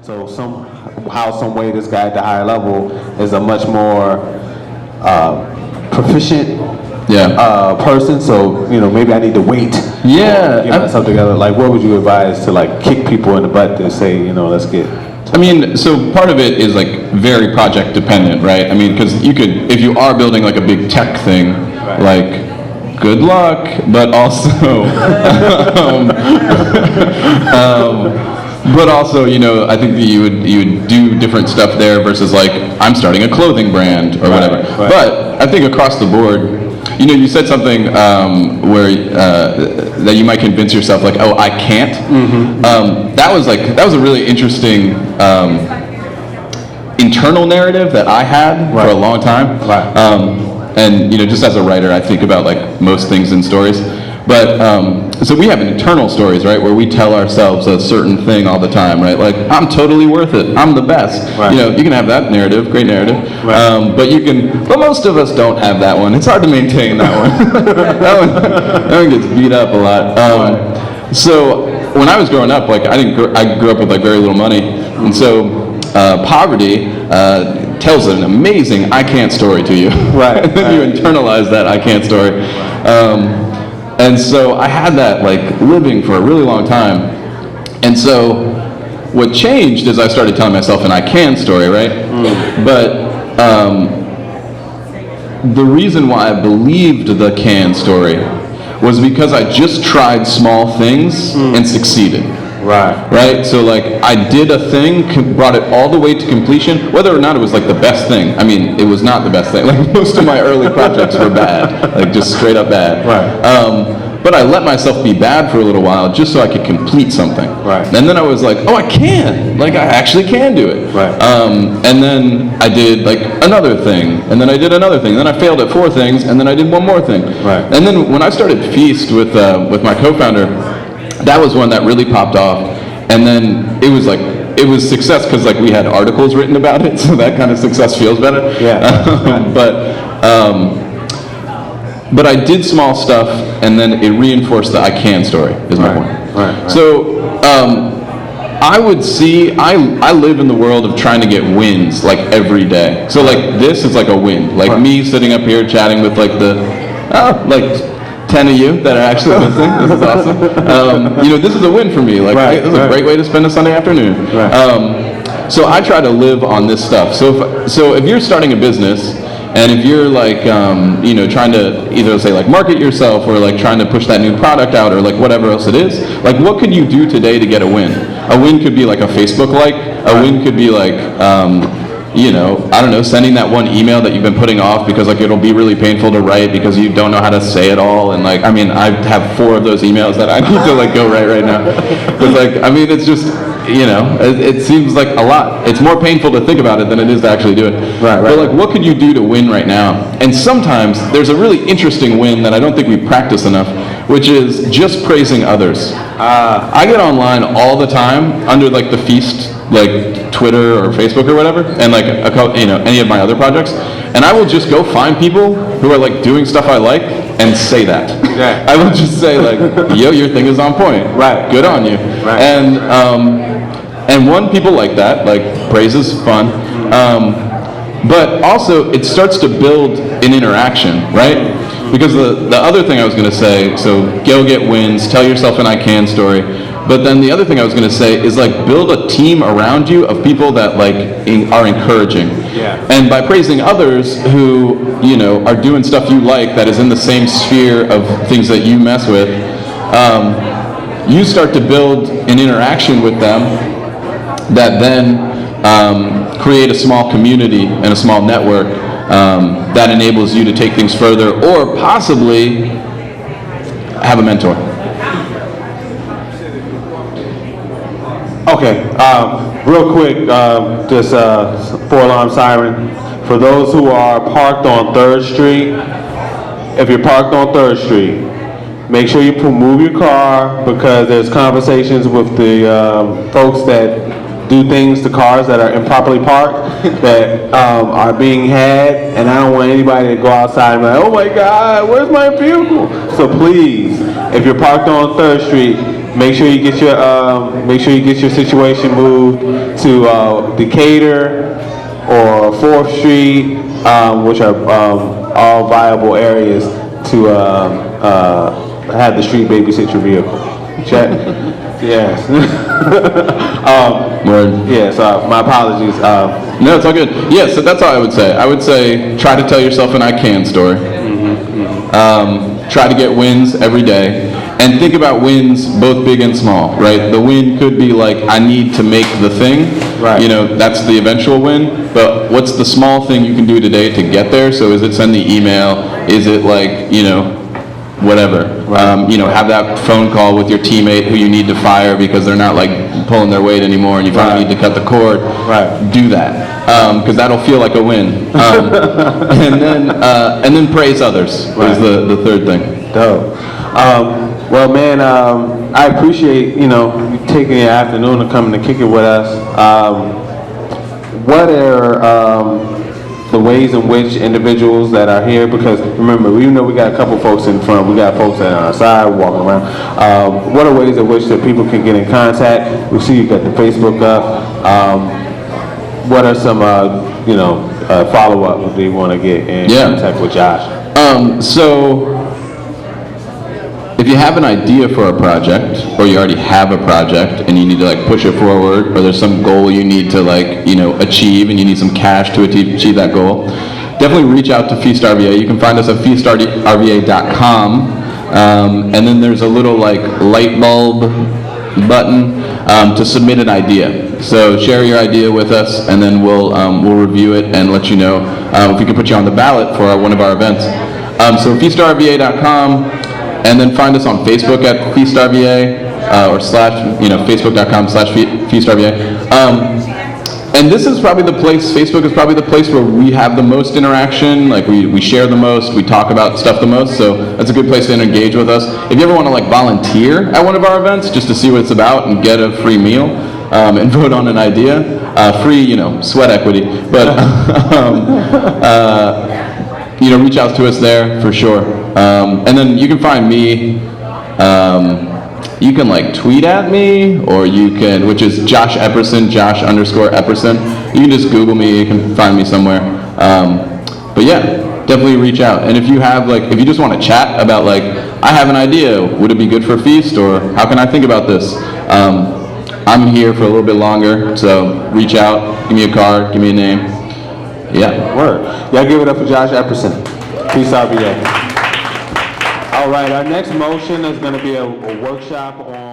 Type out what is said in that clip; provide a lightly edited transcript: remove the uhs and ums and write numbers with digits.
So some way this guy at the higher level is a much more proficient person. So maybe I need to wait. Yeah, Get myself together. Like, what would you advise to like kick people in the butt to say, let's get. I mean, so part of it is like very project dependent, right? I mean, because you could, if you are building like a big tech thing, Right. like, good luck, but also, but also, I think that you would do different stuff there versus like, I'm starting a clothing brand or whatever. Right. But I think across the board, you said something where that you might convince yourself like, oh, I can't. Mm-hmm. That was a really interesting internal narrative that I had for a long time. Right. And just as a writer, I think about like most things in stories. But so we have internal stories, right, where we tell ourselves a certain thing all the time, right? Like, I'm totally worth it. I'm the best. Right. You can have that narrative, great narrative. Right. But most of us don't have that one. It's hard to maintain that one. that one gets beat up a lot. Right. So when I was growing up, like I grew up with like very little money, and so poverty tells an amazing I can't story to you. Right. And then you internalize that I can't story. And so I had that like living for a really long time. And so what changed is I started telling myself an I can story, right? But the reason why I believed the can story was because I just tried small things and succeeded. Right? So like I did a thing, brought it all the way to completion, whether or not it was like the best thing. I mean, it was not the best thing. Like most of my early projects were bad, like just straight up bad. Right. But I let myself be bad for a little while just so I could complete something. Right. And then I was like, oh, I can. Like I actually can do it. Right. And then I did like another thing, and then I did another thing. Then I failed at 4 things, and then I did one more thing. Right. And then when I started Feast with my co-founder, that was one that really popped off, and then it was success because like we had articles written about it, so that kind of success feels better. Yeah. But I did small stuff, and then it reinforced the I can story. Is my point. Right. So I would see I live in the world of trying to get wins like every day. So like this is like a win. Like me sitting up here chatting with like like 10 of you that are actually listening. This is awesome. This is a win for me. Like, this is a great way to spend a Sunday afternoon. Right. So I try to live on this stuff. So if you're starting a business, and if you're like, trying to either say like market yourself or like trying to push that new product out or like whatever else it is, like what could you do today to get a win? A win could be like a Facebook like. A win could be like, I don't know, sending that one email that you've been putting off because like it'll be really painful to write because you don't know how to say it all, and like, I mean, I have 4 of those emails that I need to like go write right now. But like, I mean, it's just, it seems like a lot. It's more painful to think about it than it is to actually do it. Right. But like, what could you do to win right now? And sometimes there's a really interesting win that I don't think we practice enough, which is just praising others. I get online all the time under like the Feast, like Twitter or Facebook or whatever, and like any of my other projects, and I will just go find people who are like doing stuff I like and say that. Yeah. I will just say like, yo, your thing is on point. Right. Good on you. Right. And people like that, like praise is fun, but also it starts to build an interaction, right? Because the other thing I was going to say, so go get wins, tell yourself an I can story. But then the other thing I was going to say is like build a team around you of people that like are encouraging. Yeah. And by praising others who are doing stuff you like that is in the same sphere of things that you mess with, you start to build an interaction with them that then create a small community and a small network that enables you to take things further or possibly have a mentor. Okay, real quick, just 4-alarm siren. For those who are parked on 3rd Street, if you're parked on 3rd Street, make sure you move your car because there's conversations with the folks that do things to cars that are improperly parked that are being had, and I don't want anybody to go outside and be like, oh my God, where's my vehicle? So please, if you're parked on 3rd Street, make sure you get your situation moved to Decatur or 4th Street, which are all viable areas to have the street babysit your vehicle. Check. Yes. Word. Yes. My apologies. No, it's all good. Yeah, so that's all I would say. I would say try to tell yourself an I can story. Try to get wins every day. And think about wins, both big and small, right? The win could be like, I need to make the thing. Right. You know, that's the eventual win. But what's the small thing you can do today to get there? So is it send the email? Is it like, you know, whatever. Right. You know, have that phone call with your teammate who you need to fire because they're not like pulling their weight anymore and you finally need to cut the cord. Right. Do that. Because that'll feel like a win. And then praise others is the third thing. Dope. Well, man, I appreciate, you taking your afternoon and coming to kick it with us. What are the ways in which individuals that are here, because remember, even though we got a couple folks in front, we got folks that are on the side walking around. What are ways in which that people can get in contact? We see you got the Facebook up. What are some, follow-up that you want to get in contact with Josh? So if you have an idea for a project, or you already have a project and you need to like push it forward, or there's some goal you need to achieve and you need some cash to achieve that goal, definitely reach out to Feast RVA. You can find us at feastrva.com, and then there's a little like light bulb button to submit an idea. So share your idea with us, and then we'll review it and let you know if we can put you on the ballot for one of our events. So feastrva.com. And then find us on Facebook at Feast RVA, or facebook.com/Feast RVA. And this is probably the place, Facebook is probably the place where we have the most interaction, like we share the most, we talk about stuff the most, so that's a good place to engage with us. If you ever want to like volunteer at one of our events, just to see what it's about and get a free meal, and vote on an idea, free, sweat equity, but, reach out to us there for sure. And then you can find me, you can like tweet at me, or you can, which is Josh Epperson, Josh_Epperson. You can just Google me, you can find me somewhere. But yeah, definitely reach out. And if you have if you just want to chat about I have an idea, would it be good for Feast, or how can I think about this? I'm here for a little bit longer, so reach out, give me a card, give me a name. Yeah. Word. Y'all give it up for Josh Epperson. Peace out, VA. All right, our next motion is going to be a workshop on